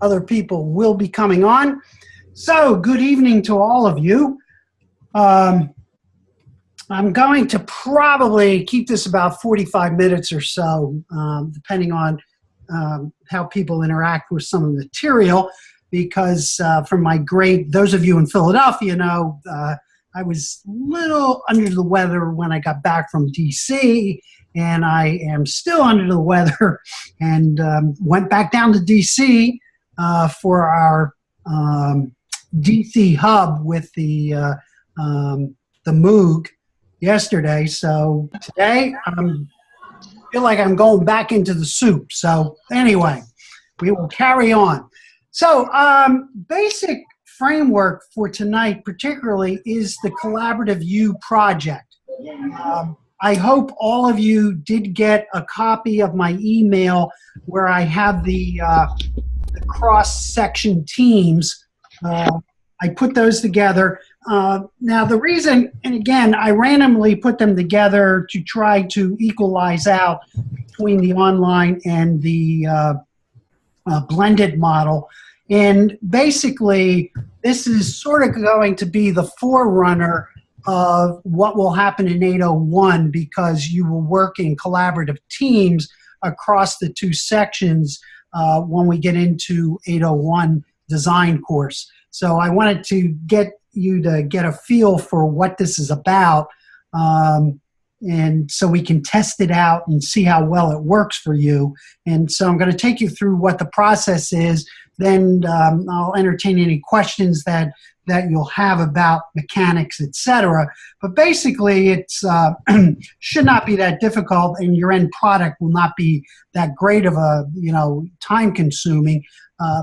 other people will be coming on. So good evening to all of you. I'm going to probably keep this about 45 minutes or so, depending on how people interact with some of the material, because from my grade, those of you in Philadelphia know, I was a little under the weather when I got back from DC, and I am still under the weather, and went back down to DC for our DC hub with the Moog yesterday. So today I feel like I'm going back into the soup. So anyway, we will carry on. So basic framework for tonight particularly is the Collaborative U project. I hope all of you did get a copy of my email where I have the cross-section teams. I put those together. Now the reason, and again, I randomly put them together to try to equalize out between the online and the blended model. And basically, this is sort of going to be the forerunner of what will happen in 801, because you will work in collaborative teams across the two sections when we get into 801 design course. So I wanted to get you to get a feel for what this is about, and so we can test it out and see how well it works for you. And so I'm going to take you through what the process is. Then I'll entertain any questions that you'll have about mechanics, etc. But basically, it's should not be that difficult, and your end product will not be that great of a time-consuming.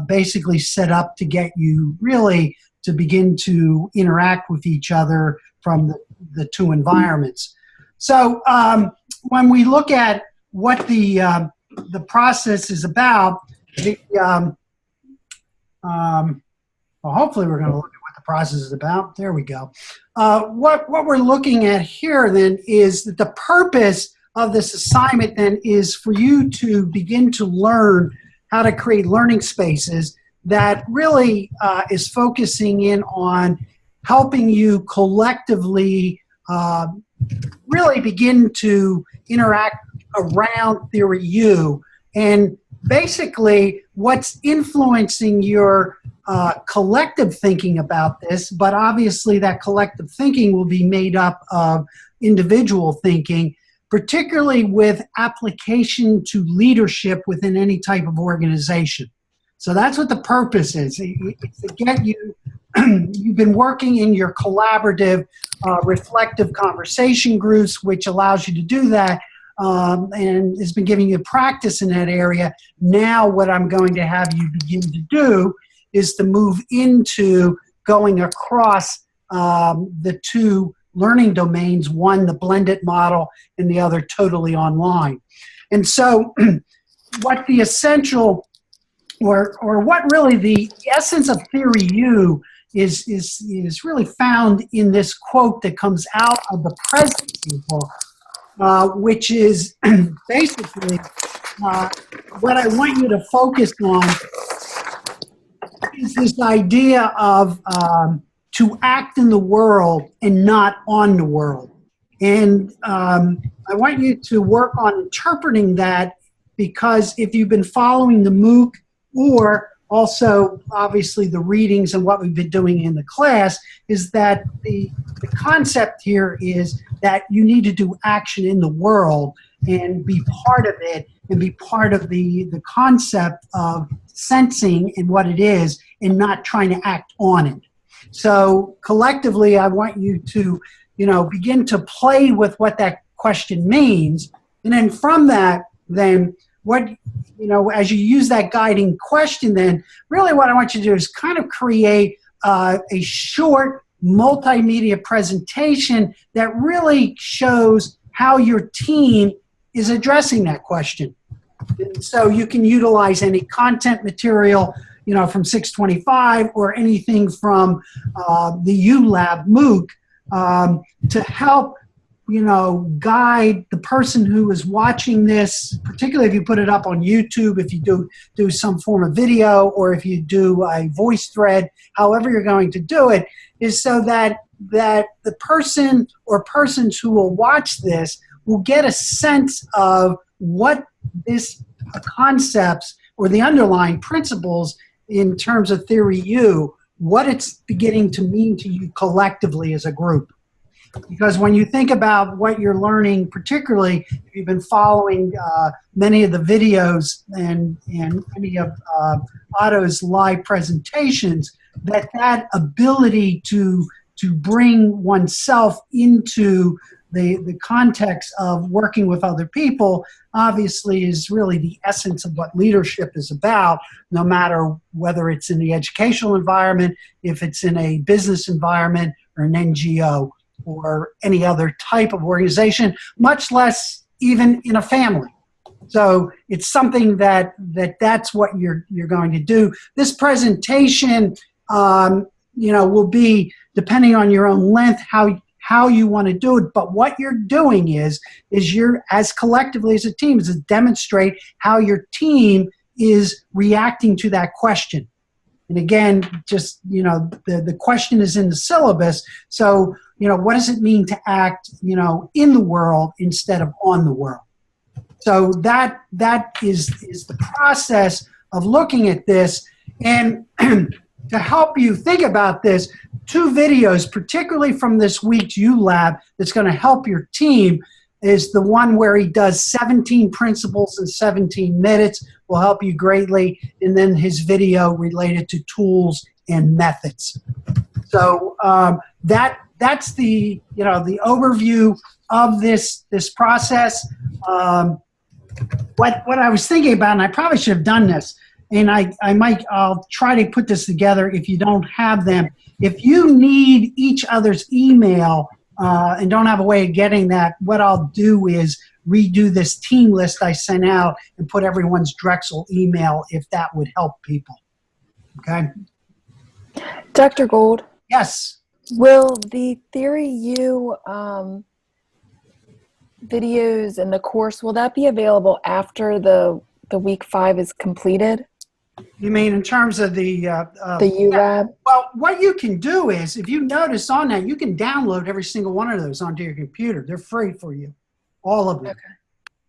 Basically, set up to get you really to begin to interact with each other from the two environments. So when we look at what the process is about, well, hopefully we're going to look at what the process is about. There we go. What we're looking at here then is that the purpose of this assignment then is for you to begin to learn how to create learning spaces that really is focusing in on helping you collectively really begin to interact around Theory U. And basically what's influencing your collective thinking about this, but obviously that collective thinking will be made up of individual thinking, particularly with application to leadership within any type of organization. So that's what the purpose is. It's to get you, you've been working in your collaborative, reflective conversation groups, which allows you to do that, and has been giving you practice in that area. Now what I'm going to have you begin to do is to move into going across the two learning domains, one the blended model and the other totally online. And so what the essential, or what really the essence of Theory U is really found in this quote that comes out of the presidency book, which is basically what I want you to focus on is this idea of to act in the world and not on the world. And I want you to work on interpreting that, because if you've been following the MOOC, or also obviously the readings and what we've been doing in the class, is that the concept here is that you need to do action in the world and be part of it, and be part of the concept of sensing and what it is, and not trying to act on it. So collectively, I want you to, begin to play with what that question means. And then from that, then what, as you use that guiding question, then really what I want you to do is kind of create a short multimedia presentation that really shows how your team is addressing that question. And so you can utilize any content material, from 625 or anything from the ULab MOOC to help guide the person who is watching this, particularly if you put it up on YouTube, if you do some form of video, or if you do a voice thread, however you're going to do it, is so that the person or persons who will watch this will get a sense of what this concepts or the underlying principles in terms of Theory U, what it's beginning to mean to you collectively as a group. Because when you think about what you're learning, particularly if you've been following many of the videos and many of Otto's live presentations, that ability to bring oneself into the context of working with other people obviously is really the essence of what leadership is about, no matter whether it's in the educational environment, if it's in a business environment or an NGO or any other type of organization, much less even in a family. So it's something that's what you're going to do. This presentation, will be, depending on your own length, how you want to do it. But what you're doing is you're, as collectively as a team, is to demonstrate how your team is reacting to that question. And again, just, the question is in the syllabus. So, what does it mean to act, in the world instead of on the world? So that is the process of looking at this. And to help you think about this, 2 videos, particularly from this week's U-Lab, that's going to help your team is the one where he does 17 principles in 17 minutes, will help you greatly, and then his video related to tools and methods. So that's the the overview of this process. What I was thinking about, and I probably should have done this, and I'll try to put this together if you don't have them. If you need each other's email and don't have a way of getting that, what I'll do is redo this team list I sent out and put everyone's Drexel email, if that would help people. Okay? Dr. Gold? Yes. Will the Theory U videos in the course, will that be available after the week 5 is completed? You mean in terms of the U-Lab? Yeah. Well, what you can do is, if you notice on that, you can download every single one of those onto your computer. They're free for you, all of them. Okay.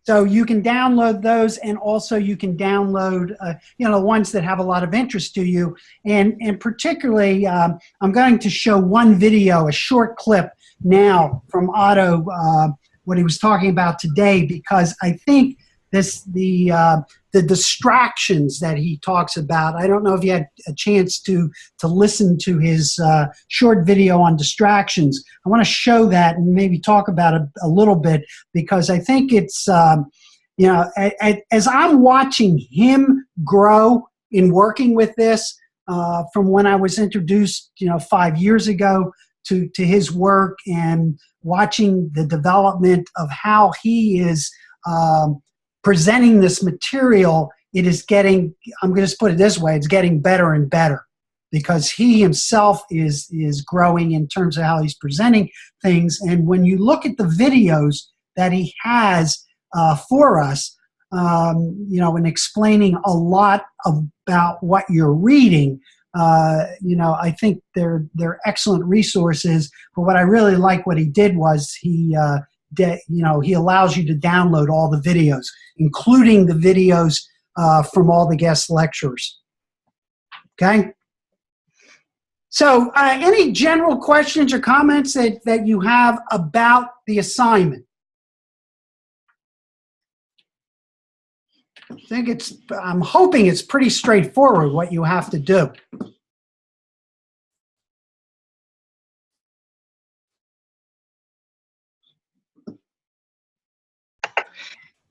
So you can download those, and also you can download, the ones that have a lot of interest to you. And particularly, I'm going to show one video, a short clip now from Otto, what he was talking about today, because I think the distractions that he talks about, I don't know if you had a chance to listen to his short video on distractions. I want to show that and maybe talk about it a little bit, because I think it's, as I'm watching him grow in working with this, from when I was introduced, 5 years ago to his work, and watching the development of how he is presenting this material, it is getting, I'm going to just put it this way, it's getting better and better, because he himself is growing in terms of how he's presenting things. And when you look at the videos that he has for us, in explaining a lot about what you're reading, I think they're excellent resources. But what I really like what he did was he allows you to download all the videos, including the videos from all the guest lecturers. Okay? So any general questions or comments that you have about the assignment? I'm hoping it's pretty straightforward what you have to do.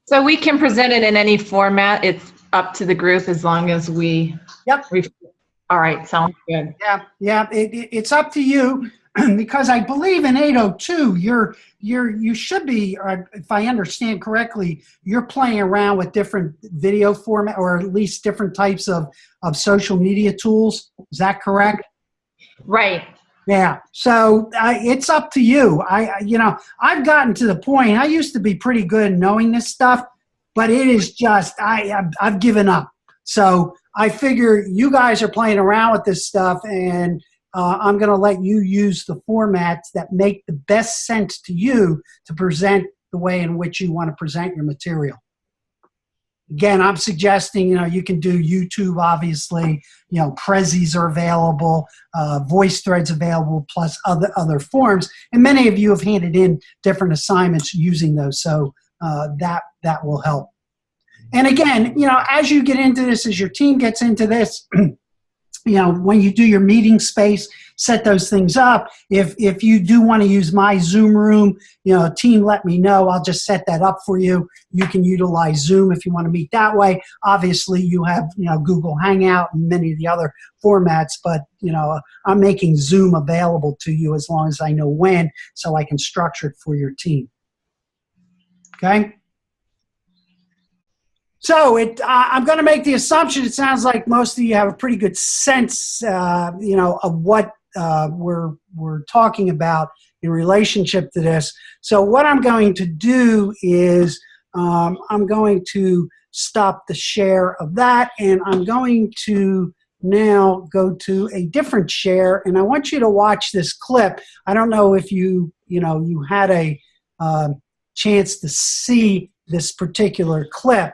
So we can present it in any format. It's up to the group as long as we. Yep. All right. Sounds good. Yeah. It's up to you, because I believe in 802 you should be, or if I understand correctly, you're playing around with different video format, or at least different types of social media tools. Is that correct? Right. Yeah. So it's up to you. I've gotten to the point. I used to be pretty good at knowing this stuff, but it is just I've given up. So I figure you guys are playing around with this stuff, and I'm going to let you use the formats that make the best sense to you to present the way in which you want to present your material. Again, I'm suggesting, you can do YouTube, obviously, Prezis are available, VoiceThread's available, plus other forms. And many of you have handed in different assignments using those, so that will help. And again, as you get into this, as your team gets into this, when you do your meeting space, set those things up. If you do want to use my Zoom room, team, let me know. I'll just set that up for you. You can utilize Zoom if you want to meet that way. Obviously, you have Google Hangout and many of the other formats, but I'm making Zoom available to you as long as I know when, so I can structure it for your team. Okay. So I'm going to make the assumption, it sounds like most of you have a pretty good sense, of what we're talking about in relationship to this. So what I'm going to do is I'm going to stop the share of that, and I'm going to now go to a different share, and I want you to watch this clip. I don't know if you had a chance to see this particular clip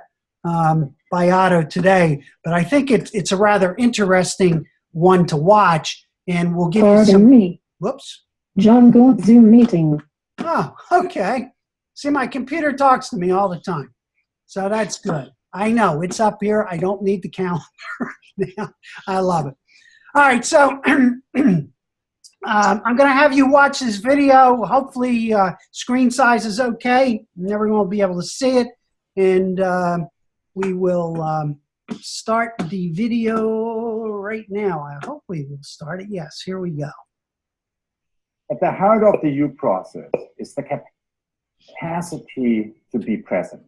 by Otto today, but I think it's a rather interesting one to watch, and we'll give you some. Me. Whoops. John Galt Zoom meeting. Oh, okay. See, my computer talks to me all the time, so that's good. I know it's up here. I don't need the calendar now. I love it. All right, so I'm going to have you watch this video. Hopefully, screen size is okay, and everyone will be able to see it, and we will start the video right now. Hopefully we'll start it. Yes, here we go. At the heart of the U process is the capacity to be present.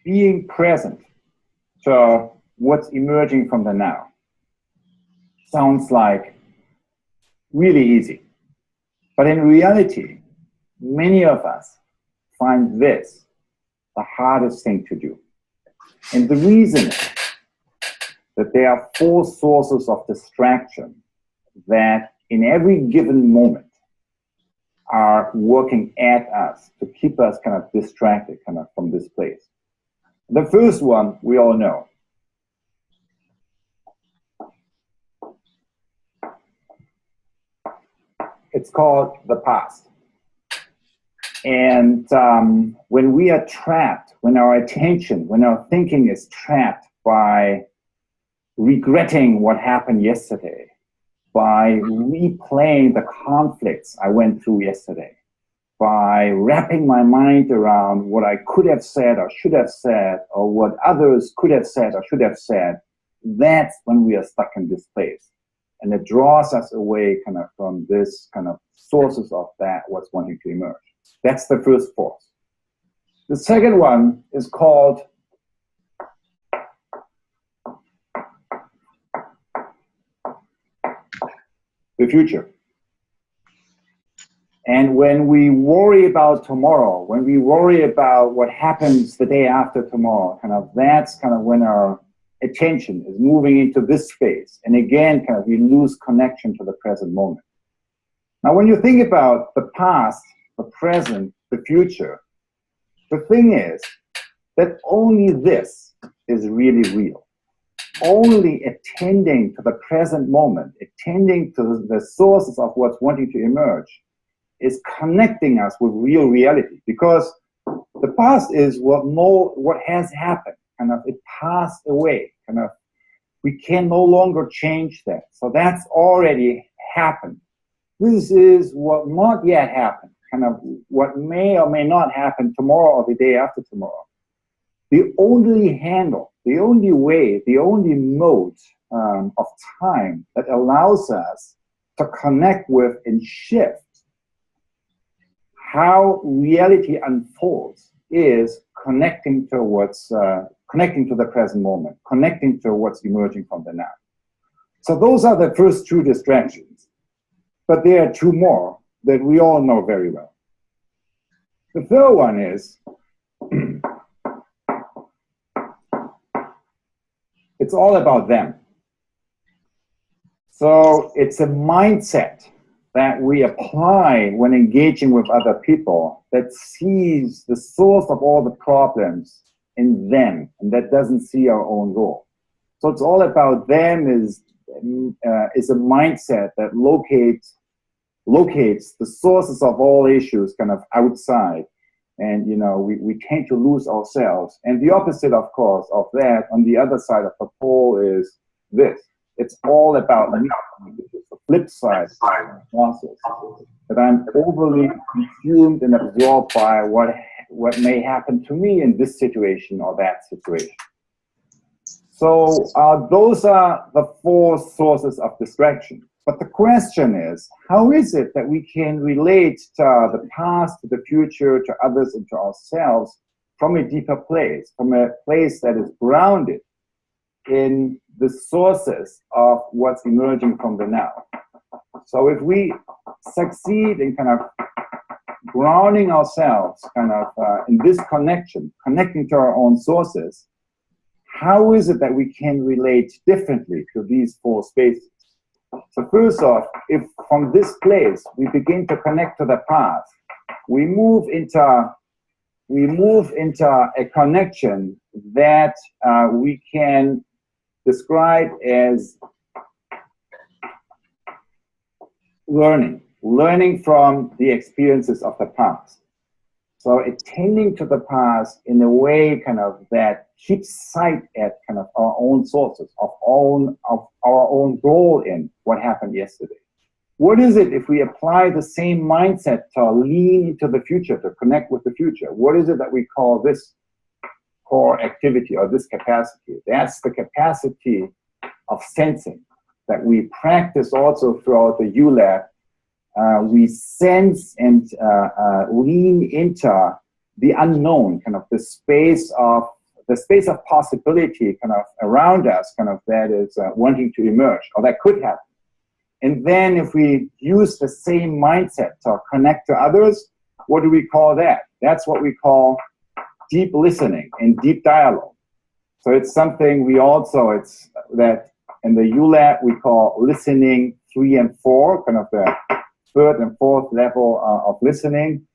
Being present to what's emerging from the now. Sounds like really easy. But in reality, many of us find this the hardest thing to do. And the reason is that there are 4 sources of distraction that in every given moment are working at us to keep us kind of distracted kind of from this place. The first one we all know. It's called the past. And when we are trapped, when our attention, when our thinking is trapped by regretting what happened yesterday, by replaying the conflicts I went through yesterday, by wrapping my mind around what I could have said or should have said, or what others could have said or should have said, that's when we are stuck in this place. And it draws us away kind of from this kind of sources of that what's wanting to emerge. That's the first force. The second one is called the future. And when we worry about tomorrow, when we worry about what happens the day after tomorrow, that's when our attention is moving into this space. And again, we lose connection to the present moment. Now, when you think about the past, the present, the future, the thing is that only this is really real. Only attending to the present moment, attending to the sources of what's wanting to emerge, is connecting us with real reality. Because the past is what has happened. It passed away. We can no longer change that. So that's already happened. This is what not yet happened. What may or may not happen tomorrow or the day after tomorrow. The only handle, the only way, the only mode of time that allows us to connect with and shift how reality unfolds is connecting to connecting to the present moment, connecting to what's emerging from the now. So those are the first 2 distractions. But there are two more that we all know very well. The third one is it's all about them. So it's a mindset that we apply when engaging with other people that sees the source of all the problems in them, and that doesn't see our own goal. So it's all about them is a mindset that locates the sources of all issues kind of outside. And, you know, we tend to lose ourselves. And the opposite, of course, of that, on the other side of the pole is this. It's all about me. It's the flip side of the process. That I'm overly consumed and absorbed by what may happen to me in this situation or that situation. So those are the four sources of distraction. But the question is, how is it that we can relate to the past, to the future, to others, and to ourselves from a deeper place, from a place that is grounded in the sources of what's emerging from the now? So if we succeed in kind of grounding ourselves kind of in this connection, connecting to our own sources, how is it that we can relate differently to these four spaces? So first off, if from this place we begin to connect to the past, we move into a connection that we can describe as learning from the experiences of the past. So attending to the past in a way kind of that keeps sight at kind of our own sources, of our own role in what happened yesterday. What is it if we apply the same mindset to lean into the future, to connect with the future? What is it that we call this core activity or this capacity? That's the capacity of sensing that we practice also throughout the ULAB. We sense and lean into the unknown, kind of the space of possibility kind of around us, kind of that is wanting to emerge or that could happen. And then if we use the same mindset to connect to others, what do we call that? That's what we call deep listening and deep dialogue. So it's something it's that in the ULAB we call listening 3 and 4, kind of the third and fourth level of listening,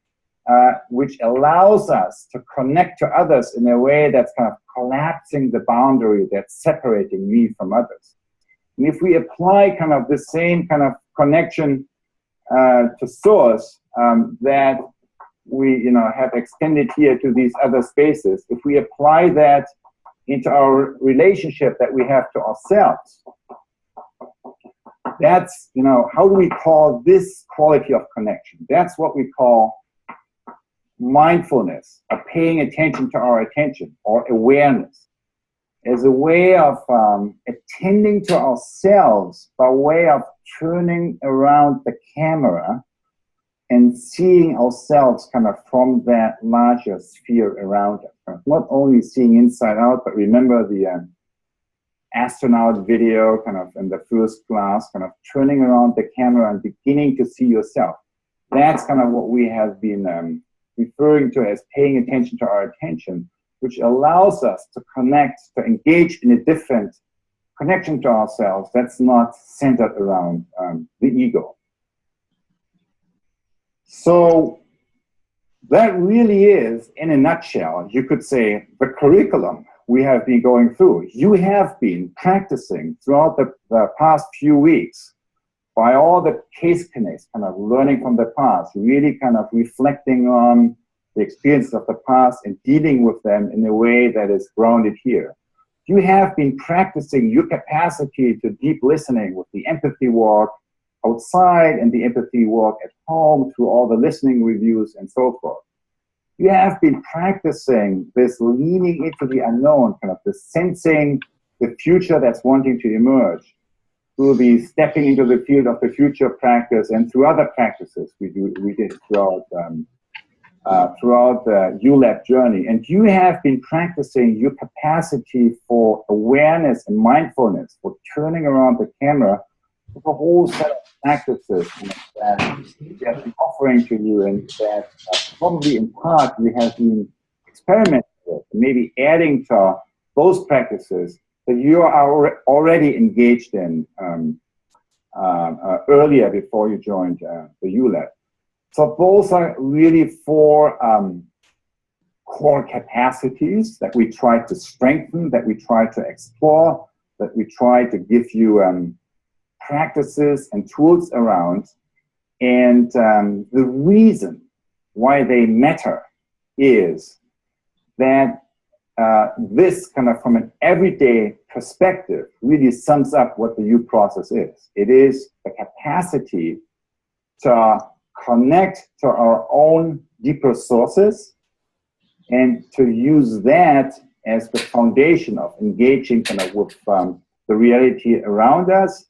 which allows us to connect to others in a way that's kind of collapsing the boundary that's separating me from others. And if we apply kind of the same kind of connection to source that we have extended here to these other spaces, if we apply that into our relationship that we have to ourselves, that's, how do we call this quality of connection? That's what we call mindfulness, or paying attention to our attention, or awareness, as a way of attending to ourselves by way of turning around the camera and seeing ourselves kind of from that larger sphere around us. Kind of not only seeing inside out, but remember the astronaut video kind of in the first class, kind of turning around the camera and beginning to see yourself. That's kind of what we have been referring to as paying attention to our attention, which allows us to connect, to engage in a different connection to ourselves that's not centered around the ego. So that really is, in a nutshell, you could say, the curriculum we have been going through. You have been practicing throughout the past few weeks by all the case connects, kind of learning from the past, really kind of reflecting on the experiences of the past and dealing with them in a way that is grounded here. You have been practicing your capacity to deep listening with the empathy work outside and the empathy work at home through all the listening reviews and so forth. You have been practicing this leaning into the unknown, kind of the sensing the future that's wanting to emerge through the stepping into the field of the future practice and through other practices we did throughout the ULAB journey. And you have been practicing your capacity for awareness and mindfulness, for turning around the camera with a whole set of practices that we have been offering to you, and that probably in part we have been experimenting with, maybe adding to those practices that you are already engaged in earlier before you joined the ULEP. So those are really 4 core capacities that we try to strengthen, that we try to explore, that we try to give you practices and tools around. And the reason why they matter is that this kind of from an everyday perspective really sums up what the U process is. It is the capacity to connect to our own deeper sources and to use that as the foundation of engaging kind of with the reality around us,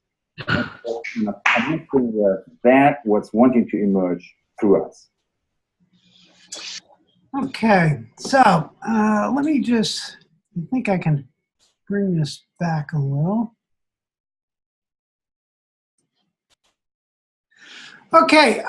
and kind of connecting with that what's wanting to emerge through us. Okay, so let me just, I think I can bring this back a little. Okay,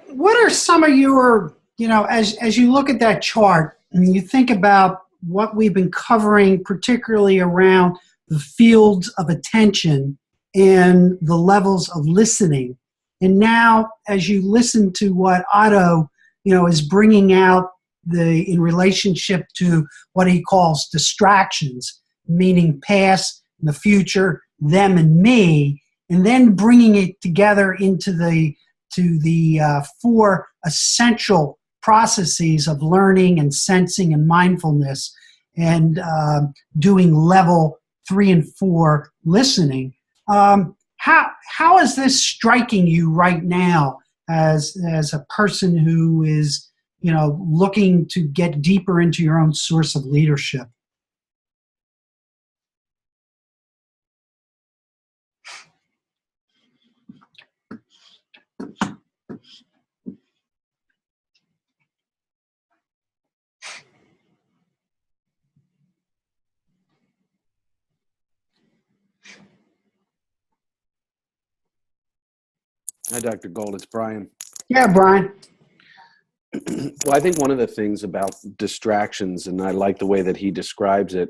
what are some of your, as you look at that chart and you think about what we've been covering, particularly around the fields of attention and the levels of listening, and now as you listen to what Otto is bringing out in relationship to what he calls distractions, meaning past, the future, them and me, and then bringing it together into the 4 essential processes of learning and sensing and mindfulness, and doing level 3 and 4 listening. How is this striking you right now as a person who is looking to get deeper into your own source of leadership? Hi, Dr. Gold. It's Brian. Yeah, Brian. Well, I think one of the things about distractions, and I like the way that he describes it,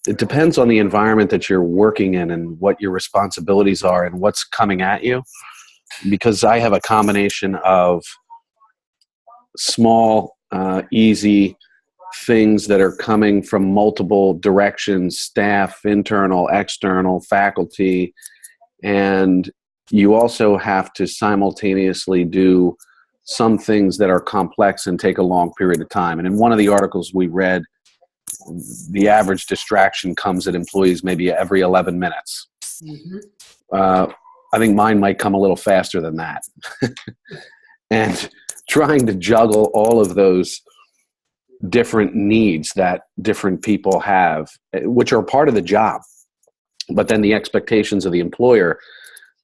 it depends on the environment that you're working in and what your responsibilities are and what's coming at you. Because I have a combination of small, easy things that are coming from multiple directions, staff, internal, external, faculty, and you also have to simultaneously do some things that are complex and take a long period of time. And in one of the articles we read, the average distraction comes at employees maybe every 11 minutes. Mm-hmm. I think mine might come a little faster than that. And trying to juggle all of those different needs that different people have, which are part of the job, but then the expectations of the employer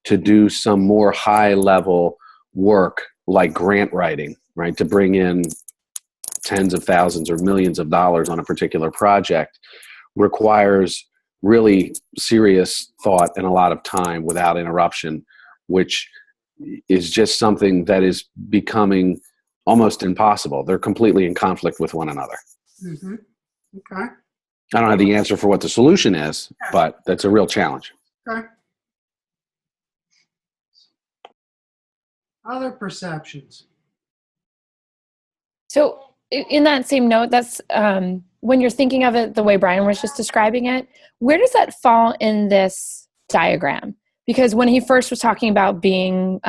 to do some more high-level work like grant writing, right, to bring in tens of thousands or millions of dollars on a particular project requires really serious thought and a lot of time without interruption, which is just something that is becoming almost impossible. They're completely in conflict with one another. Mm-hmm. Okay. I don't have the answer for what the solution is, but that's a real challenge. Okay. Other perceptions. So in that same note, that's when you're thinking of it the way Brian was just describing it, where does that fall in this diagram? Because when he first was talking about being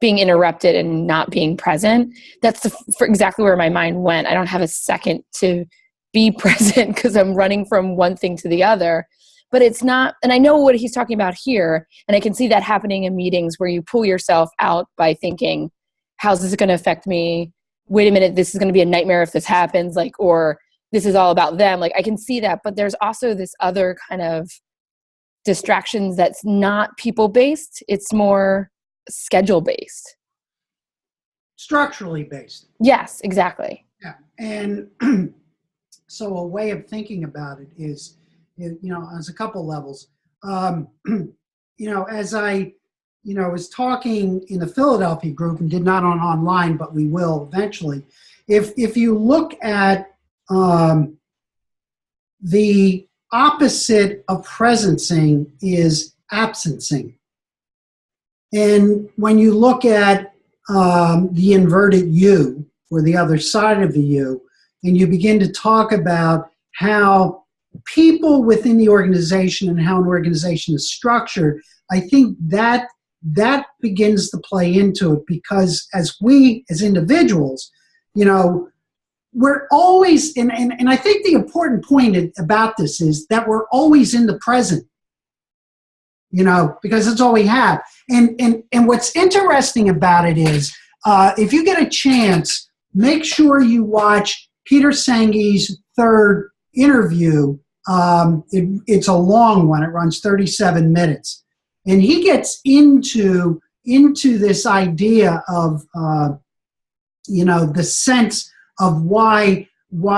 interrupted and not being present, that's for exactly where my mind went. I don't have a second to be present because I'm running from one thing to the other. But it's not, and I know what he's talking about here, and I can see that happening in meetings where you pull yourself out by thinking, how's this going to affect me? Wait a minute, this is going to be a nightmare if this happens, or this is all about them. I can see that, but there's also this other kind of distractions that's not people-based. It's more schedule-based. Structurally based. Yes, exactly. Yeah. And so a way of thinking about it is, there's a couple levels. as I, was talking in the Philadelphia group and did not on online, but we will eventually. If you look at the opposite of presencing is absencing. And when you look at the inverted U, or the other side of the U, and you begin to talk about how people within the organization and how an organization is structured, I think that begins to play into it, because as we, as individuals, we're always, and I think the important point about this is that we're always in the present, because it's all we have. And what's interesting about it is, if you get a chance, make sure you watch Peter Senge's third interview. It's a long one. It runs 37 minutes. And he gets into this idea of, the sense of why we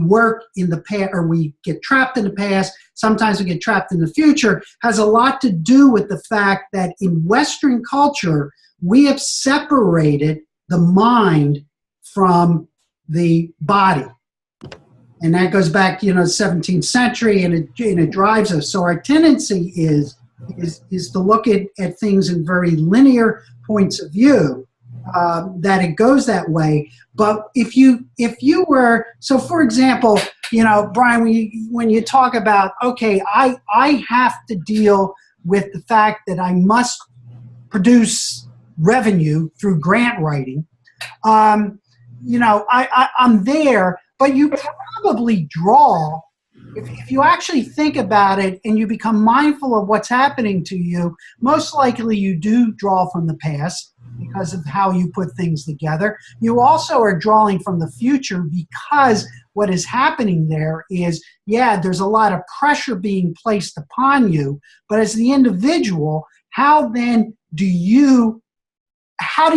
work in the past, or we get trapped in the past. Sometimes we get trapped in the future. Has a lot to do with the fact that in Western culture, we have separated the mind from the body. And that goes back, the 17th century, and it drives us. So our tendency is to look at things in very linear points of view, that it goes that way. But if you were, so for example, Brian, when you talk about, okay, I have to deal with the fact that I must produce revenue through grant writing, I'm there, but you probably draw, if you actually think about it and you become mindful of what's happening to you, most likely you do draw from the past because of how you put things together. You also are drawing from the future, because what is happening there is, there's a lot of pressure being placed upon you, but as the individual, how do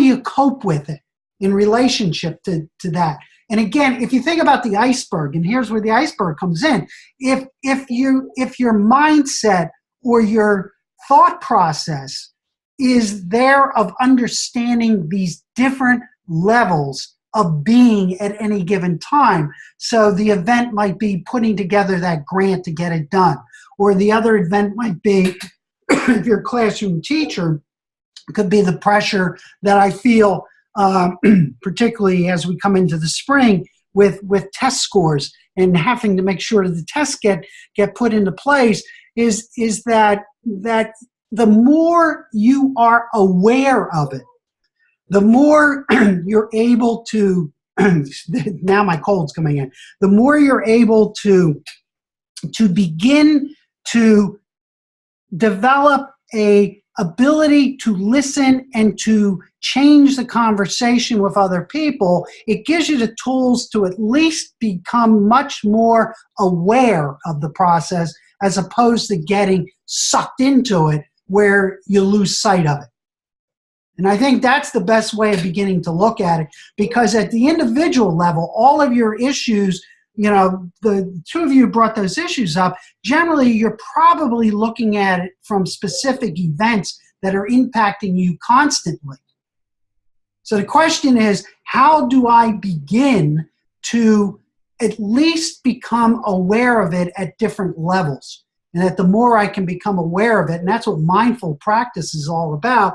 you cope with it in relationship to that? And again, if you think about the iceberg, and here's where the iceberg comes in, if your mindset or your thought process is there of understanding these different levels of being at any given time. So the event might be putting together that grant to get it done, or the other event might be, if you're a classroom teacher, it could be the pressure that I feel, particularly as we come into the spring with test scores and having to make sure that the tests get put into place, is that the more you are aware of it, the more you're able to, now my cold's coming in, the more you're able to begin to develop a ability to listen and to change the conversation with other people. It gives you the tools to at least become much more aware of the process, as opposed to getting sucked into it where you lose sight of it. And I think that's the best way of beginning to look at it, because at the individual level, all of your issues, the two of you brought those issues up, generally you're probably looking at it from specific events that are impacting you constantly. So the question is, how do I begin to at least become aware of it at different levels? And that the more I can become aware of it, and that's what mindful practice is all about,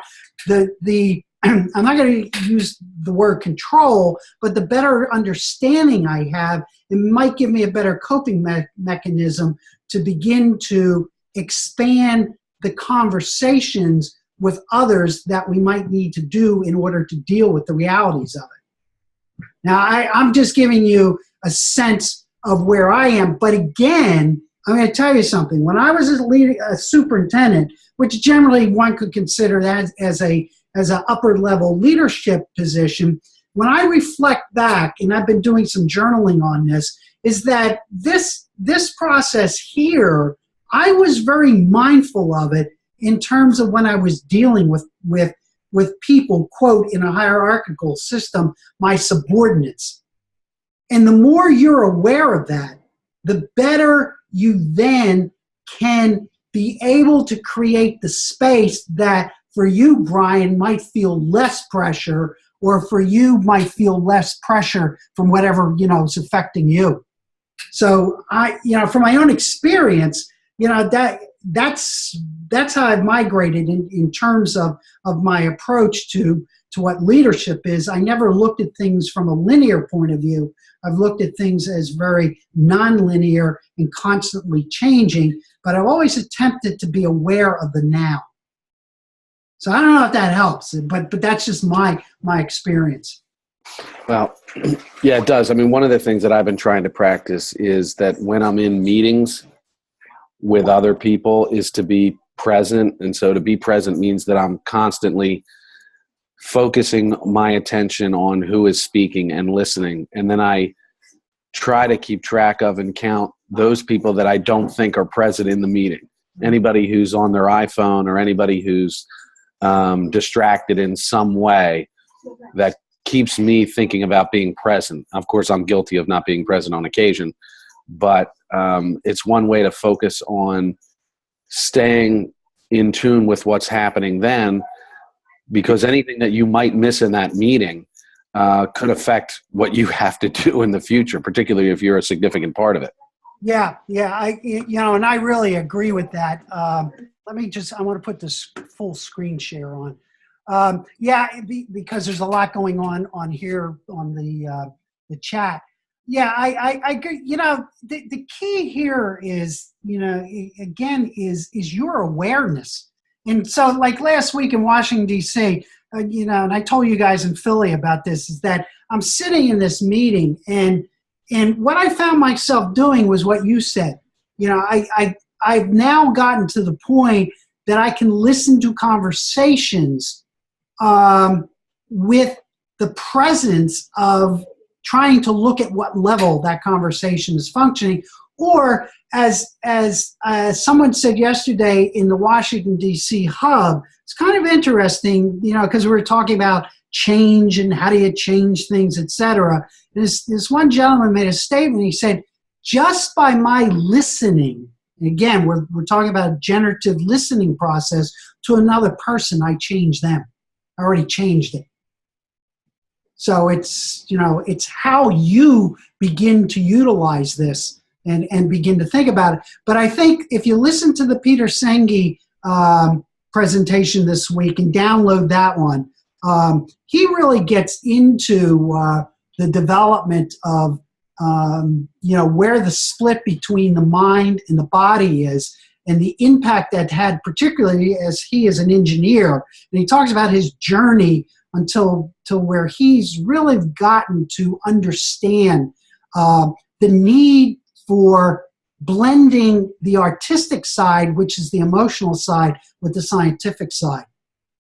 I'm not going to use the word control, but the better understanding I have, it might give me a better coping mechanism to begin to expand the conversations with others that we might need to do in order to deal with the realities of it. Now, I'm just giving you a sense of where I am, but again, I'm going to tell you something. When I was a superintendent, which generally one could consider that as an upper level leadership position, when I reflect back, and I've been doing some journaling on this, is that this process here, I was very mindful of it in terms of when I was dealing with people, quote, in a hierarchical system, my subordinates. And the more you're aware of that, the better you then can be able to create the space that for you, Brian, might feel less pressure, or for you might feel less pressure from whatever, is affecting you. So from my own experience, that's how I've migrated in terms of my approach to what leadership is. I never looked at things from a linear point of view. I've looked at things as very nonlinear and constantly changing, but I've always attempted to be aware of the now. So I don't know if that helps, but that's just my experience. Well, yeah, it does. I mean, one of the things that I've been trying to practice is that when I'm in meetings with other people is to be present. And so to be present means that I'm constantly focusing my attention on who is speaking and listening. And then I try to keep track of and count those people that I don't think are present in the meeting. Anybody who's on their iPhone or anybody who's distracted in some way, that keeps me thinking about being present. Of course, I'm guilty of not being present on occasion, but it's one way to focus on staying in tune with what's happening then, because anything that you might miss in that meeting could affect what you have to do in the future, particularly if you're a significant part of it. Yeah, and I really agree with that. I want to put this full screen share on. Because there's a lot going on here on the chat. Yeah, I agree. The key here is, again, is your awareness. And so, like last week in Washington, D.C., and I told you guys in Philly about this, is that I'm sitting in this meeting, and what I found myself doing was what you said. I've now gotten to the point that I can listen to conversations with the presence of trying to look at what level that conversation is functioning, or as someone said yesterday in the Washington, D.C. hub, it's kind of interesting, because we were talking about change and how do you change things, etc. This one gentleman made a statement. He said, just by my listening, and again, we're talking about a generative listening process to another person, I change them. I already changed it. So it's how you begin to utilize this and begin to think about it. But I think if you listen to the Peter Senge presentation this week and download that one, he really gets into the development of where the split between the mind and the body is, and the impact that had, particularly as he is an engineer. And he talks about his journey until where he's really gotten to understand the need for blending the artistic side, which is the emotional side, with the scientific side,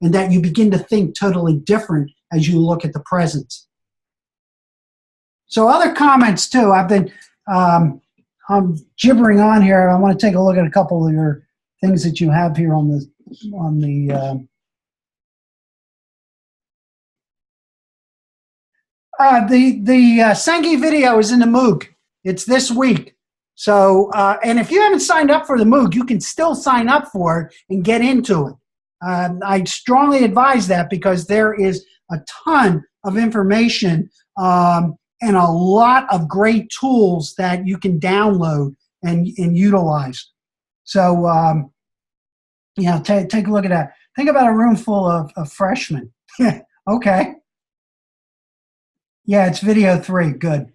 and that you begin to think totally different as you look at the present. So other comments too. I've been I'm gibbering on here. I want to take a look at a couple of your things that you have here on the Senge video is in the MOOC. It's this week. So, and if you haven't signed up for the MOOC, you can still sign up for it and get into it. I strongly advise that, because there is a ton of information and a lot of great tools that you can download and utilize. So, take a look at that. Think about a room full of freshmen. Okay. Yeah, it's video 3. Good.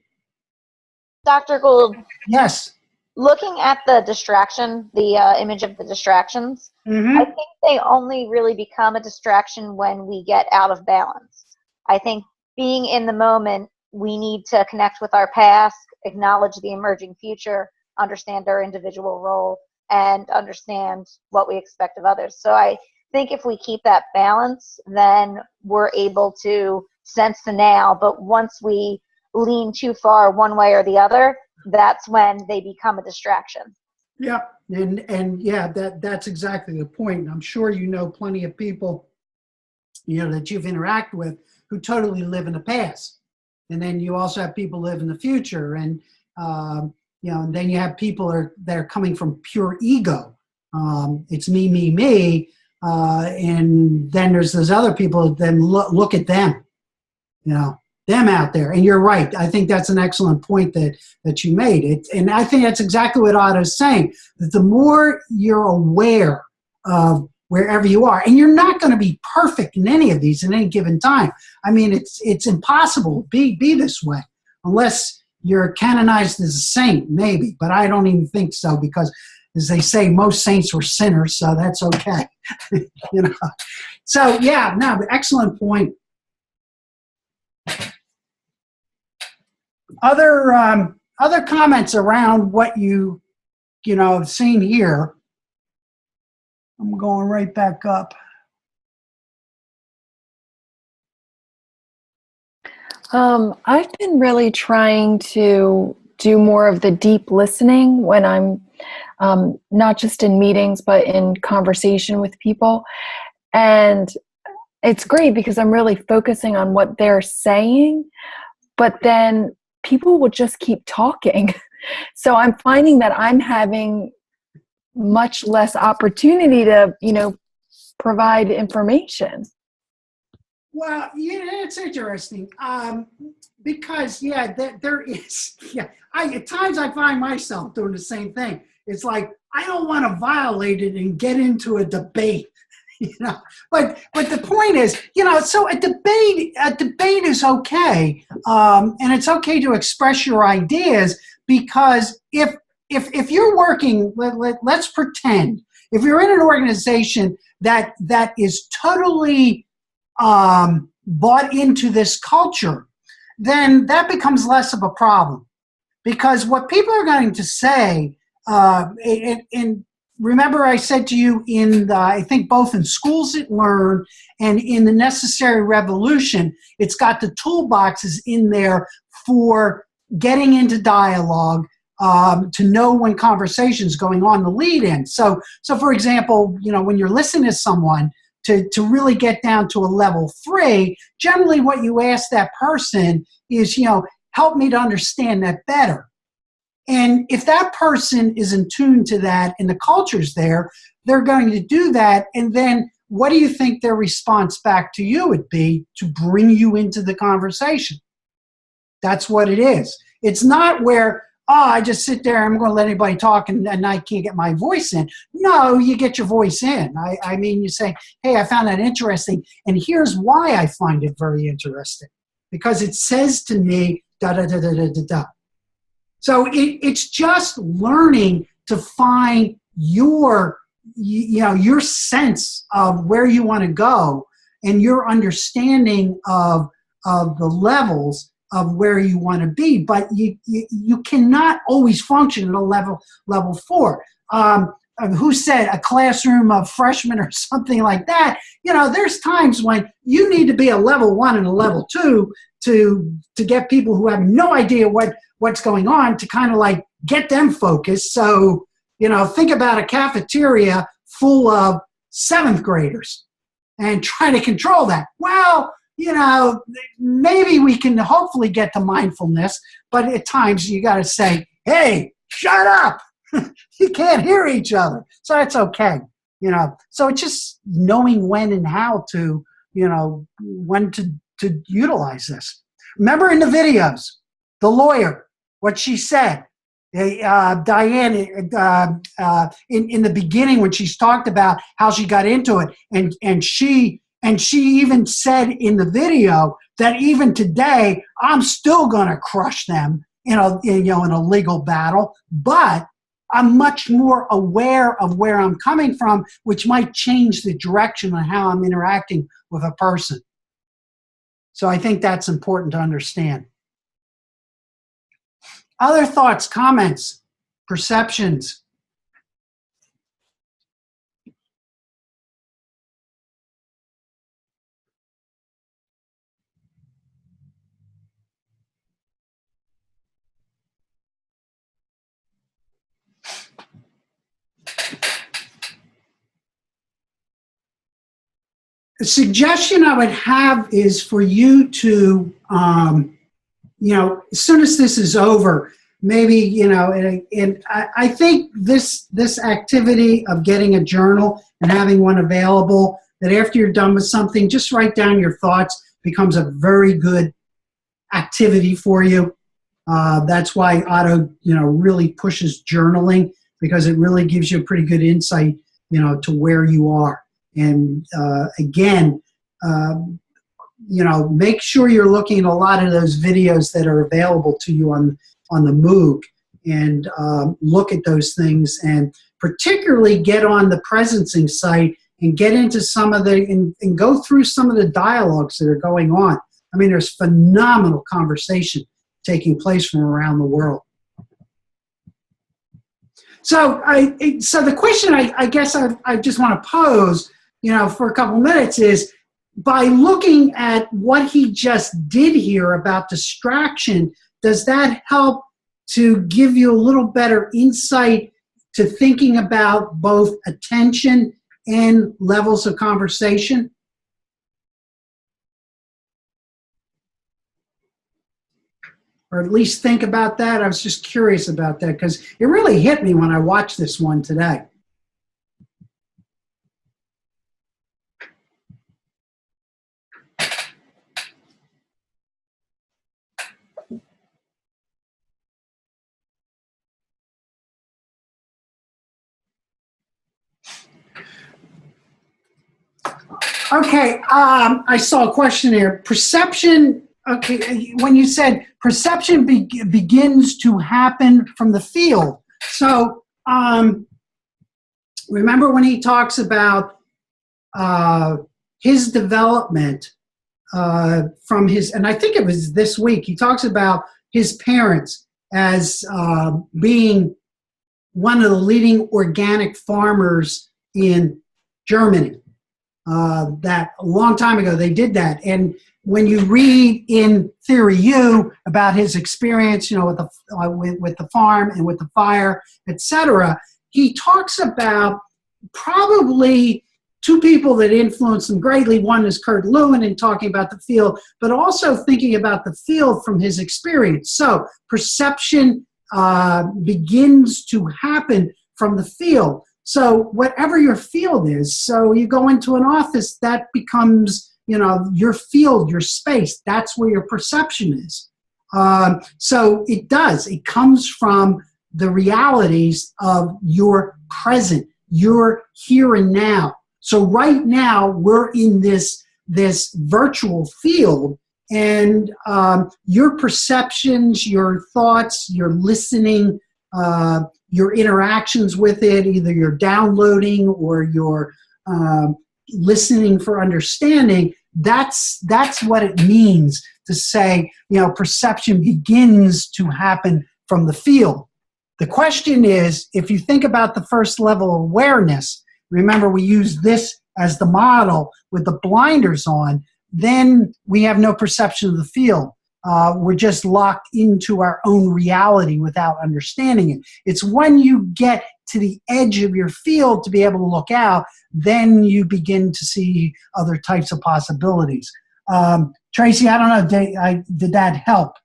Dr. Gould, Yes. looking at the distraction, the image of the distractions, Mm-hmm. I think they only really become a distraction when we get out of balance. I think being in the moment, we need to connect with our past, acknowledge the emerging future, understand our individual role, and understand what we expect of others. So I think if we keep that balance, then we're able to sense the now. But once we lean too far one way or the other, that's when they become a distraction. Yeah, and yeah, that's exactly the point. I'm sure you know plenty of people, that you've interacted with who totally live in the past, and then you also have people live in the future, and and then you have people that are coming from pure ego, It's me, and then there's those other people. Then look at them, them out there. And you're right. I think that's an excellent point that you made. And I think that's exactly what Otto's saying. That the more you're aware of wherever you are, and you're not going to be perfect in any of these at any given time. I mean, it's impossible to be this way unless you're canonized as a saint, maybe. But I don't even think so, because as they say, most saints were sinners, so that's okay. So yeah, no, but excellent point. Other comments around what you've seen here. I'm going right back up. I've been really trying to do more of the deep listening when I'm not just in meetings, but in conversation with people. And it's great because I'm really focusing on what they're saying, but then people will just keep talking. So I'm finding that I'm having much less opportunity to, provide information. Well, it's interesting because there is. At times I find myself doing the same thing. It's like I don't want to violate it and get into a debate, But the point is, so a debate is okay, and it's okay to express your ideas, because if you're working, let's pretend, if you're in an organization that is totally bought into this culture, then that becomes less of a problem, because what people are going to say, and remember I said to you I think both in Schools at Learn and in The Necessary Revolution, it's got the toolboxes in there for getting into dialogue, to know when conversation's going on, the lead in. So for example, when you're listening to someone, to really get down to a level 3, generally what you ask that person is, help me to understand that better. And if that person is in tune to that and the culture's there, they're going to do that. And then what do you think their response back to you would be? To bring you into the conversation. That's what it is. It's not where, I just sit there, I'm going to let anybody talk and I can't get my voice in. No, you get your voice in. I mean, you say, hey, I found that interesting, and here's why I find it very interesting. Because it says to me, da-da-da-da-da-da-da. So it's just learning to find your sense of where you want to go and your understanding of the levels of where you want to be. But you cannot always function at a level 4. Who said a classroom of freshmen or something like that? There's times when you need to be a level 1 and a level 2 to get people who have no idea what's going on, to kind of like get them focused. So, think about a cafeteria full of 7th graders and trying to control that. Well, maybe we can hopefully get to mindfulness, but at times you got to say, hey, shut up. You can't hear each other. So that's okay. So it's just knowing when and how to, when to utilize this. Remember in the videos, the lawyer, what she said, Diane, in the beginning when she's talked about how she got into it, and she even said in the video that even today I'm still going to crush them in a legal battle, but I'm much more aware of where I'm coming from, which might change the direction of how I'm interacting with a person. So I think that's important to understand. Other thoughts, comments, perceptions? The suggestion I would have is for you to, as soon as this is over, maybe, and I think this activity of getting a journal and having one available, that after you're done with something, just write down your thoughts, becomes a very good activity for you. That's why Otto, really pushes journaling, because it really gives you a pretty good insight, to where you are. And again, make sure you're looking at a lot of those videos that are available to you on the MOOC, and look at those things, and particularly get on the Presencing site and get into some of and go through some of the dialogues that are going on. I mean, there's phenomenal conversation taking place from around the world. So the question I guess I just want to pose, for a couple minutes is, by looking at what he just did here about distraction, does that help to give you a little better insight to thinking about both attention and levels of conversation? Or at least think about that? I was just curious about that, because it really hit me when I watched this one today. Okay, I saw a question here. Perception, okay, when you said perception begins to happen from the field. So remember when he talks about his development from his, and I think it was this week, he talks about his parents as being one of the leading organic farmers in Germany. That a long time ago they did that, and when you read in Theory U about his experience, with the farm and with the fire, etc., he talks about probably two people that influenced him greatly. One is Kurt Lewin in talking about the field, but also thinking about the field from his experience. So perception begins to happen from the field. So whatever your field is, so you go into an office, that becomes, your field, your space. That's where your perception is. So it comes from the realities of your present, your here and now. So right now we're in this virtual field, and your perceptions, your thoughts, your listening, your interactions with it, either you're downloading or you're listening for understanding, that's what it means to say, perception begins to happen from the field. The question is, if you think about the first level of awareness, remember we use this as the model with the blinders on, then we have no perception of the field. We're just locked into our own reality without understanding it. It's when you get to the edge of your field to be able to look out, then you begin to see other types of possibilities. Tracy, I don't know, did that help?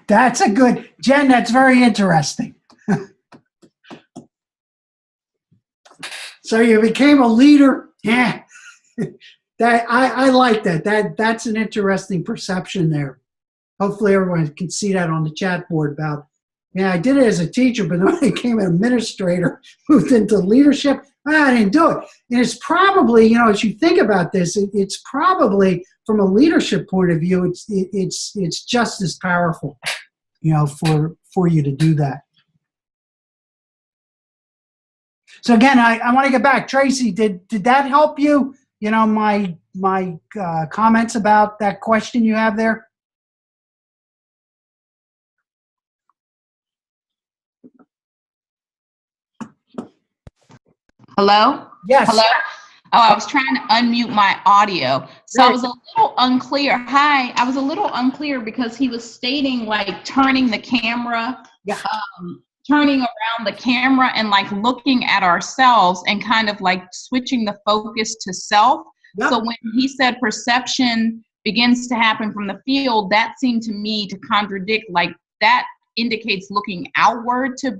That's a good, Jen, that's very interesting. So you became a leader. Yeah, that I like that. That's an interesting perception there. Hopefully everyone can see that on the chat board about, I did it as a teacher, but then when I became an administrator, moved into leadership, I didn't do it. And it's probably, as you think about this, it's probably from a leadership point of view, it's just as powerful, for you to do that. So again, I want to get back. Tracy, did that help you? My comments about that question you have there? Hello? Yes. Hello? Oh, I was trying to unmute my audio. So I was a little unclear. Hi, I was a little unclear because he was stating like turning the camera, turning around the camera and like looking at ourselves and kind of like switching the focus to self. Yep. So when he said perception begins to happen from the field, that seemed to me to contradict, like that indicates looking outward to,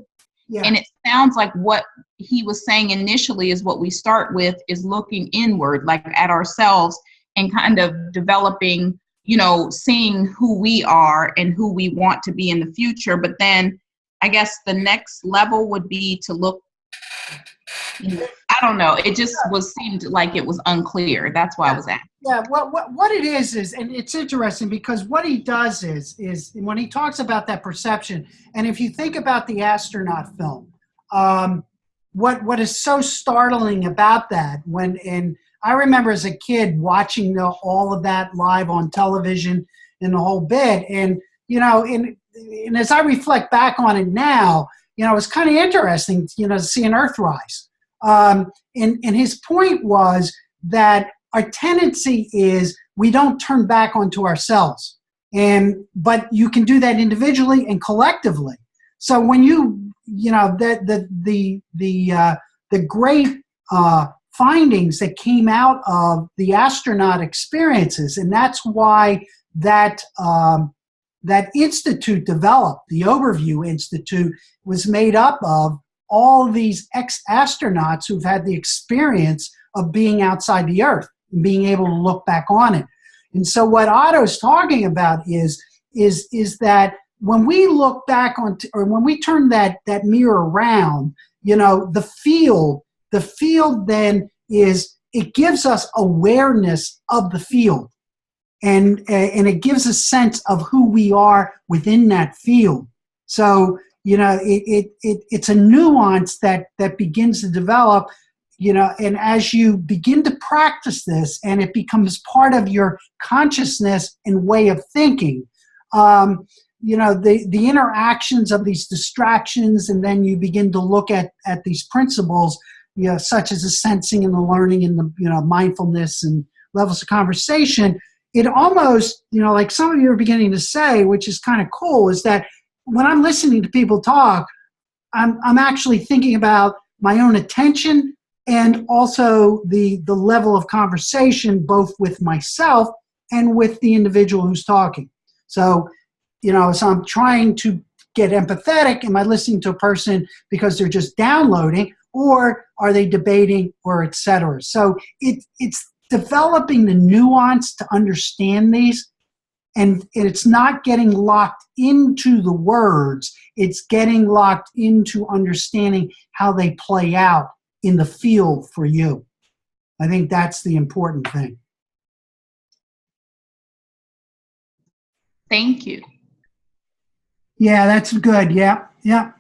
Yeah. and it sounds like what he was saying initially is what we start with is looking inward, like at ourselves and kind of developing, you know, seeing who we are and who we want to be in the future. But then I guess the next level would be to look, I don't know. It just seemed like it was unclear. That's why I was asking. Yeah, what it is, and it's interesting because what he does is when he talks about that perception, and if you think about the astronaut film, what is so startling about that and I remember as a kid watching all of that live on television and the whole bit, and you know, and as I reflect back on it now, you know, it's kind of interesting, you know, to see an Earthrise. And his point was that our tendency is we don't turn back onto ourselves, but you can do that individually and collectively. So when you know the great findings that came out of the astronaut experiences, and that's why that institute developed. The Overview Institute was made up of all these ex-astronauts who've had the experience of being outside the Earth and being able to look back on it. And so what Otto's talking about is that when we look back on, or when we turn that mirror around, you know, the field then it gives us awareness of the field. And it gives a sense of who we are within that field. So, you know, it's a nuance that begins to develop, you know, and as you begin to practice this and it becomes part of your consciousness and way of thinking, you know, the interactions of these distractions, and then you begin to look at these principles, you know, such as the sensing and the learning and the, you know, mindfulness and levels of conversation. It almost, you know, like some of you are beginning to say, which is kind of cool, is that when I'm listening to people talk, I'm actually thinking about my own attention and also the level of conversation, both with myself and with the individual who's talking. So, you know, so I'm trying to get empathetic. Am I listening to a person because they're just downloading, or are they debating, or et cetera? So it's developing the nuance to understand these, and it's not getting locked into the words, it's getting locked into understanding how they play out in the field for you. I think that's the important thing. Thank you. Yeah, that's good. Yeah,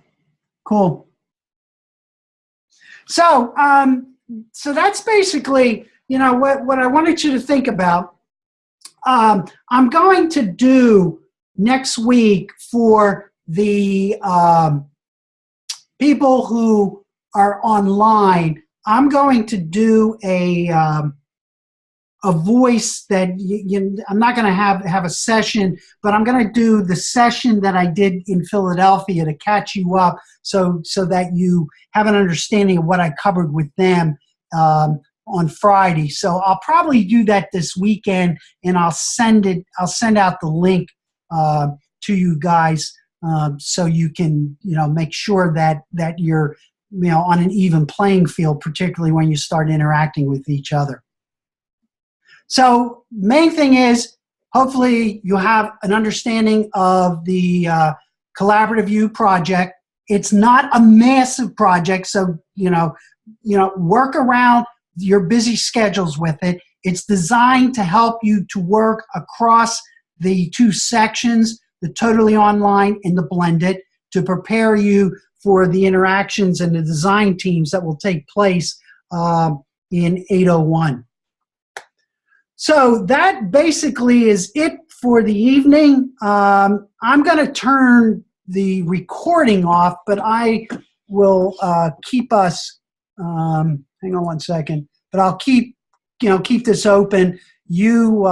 cool. So, so that's basically, you know, what I wanted you to think about. I'm going to do next week for the people who are online. I'm going to do a voice that I'm not going to have a session, but I'm going to do the session that I did in Philadelphia to catch you up, so that you have an understanding of what I covered with them on Friday. So I'll probably do that this weekend, and I'll send out the link to you guys, so you can, you know, make sure that you're, you know, on an even playing field, particularly when you start interacting with each other. So main thing is, hopefully you have an understanding of the Collaborative U project. It's not a massive project, so you know, work around your busy schedules with it. It's designed to help you to work across the two sections, the totally online and the blended, to prepare you for the interactions and the design teams that will take place in 801. So that basically is it for the evening. I'm going to turn the recording off, but I will keep us, hang on one second, but I'll keep this open. You